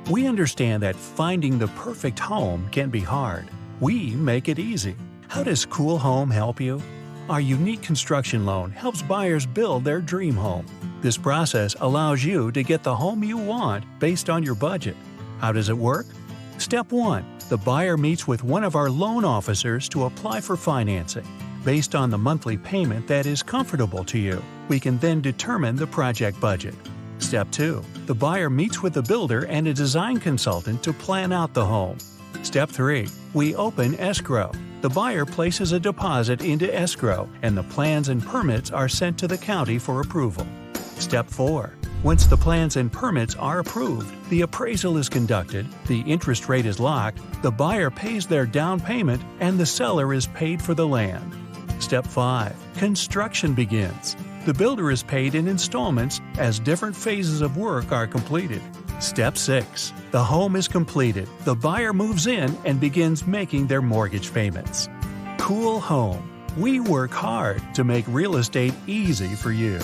We understand that finding the perfect home can be hard. We make it easy. How does CooleHome help you? Our unique construction loan helps buyers build their dream home. This process allows you to get the home you want based on your budget. How does it work? Step 1. The buyer meets with one of our loan officers to apply for financing. Based on the monthly payment that is comfortable to you, we can then determine the project budget. Step 2. The buyer meets with the builder and a design consultant to plan out the home. Step 3. We open escrow. The buyer places a deposit into escrow, and the plans and permits are sent to the county for approval. Step 4. Once the plans and permits are approved, the appraisal is conducted, the interest rate is locked, the buyer pays their down payment, and the seller is paid for the land. Step 5. Construction begins. The builder is paid in installments as different phases of work are completed. Step 6. The home is completed. The buyer moves in and begins making their mortgage payments. CooleHome. We work hard to make real estate easy for you.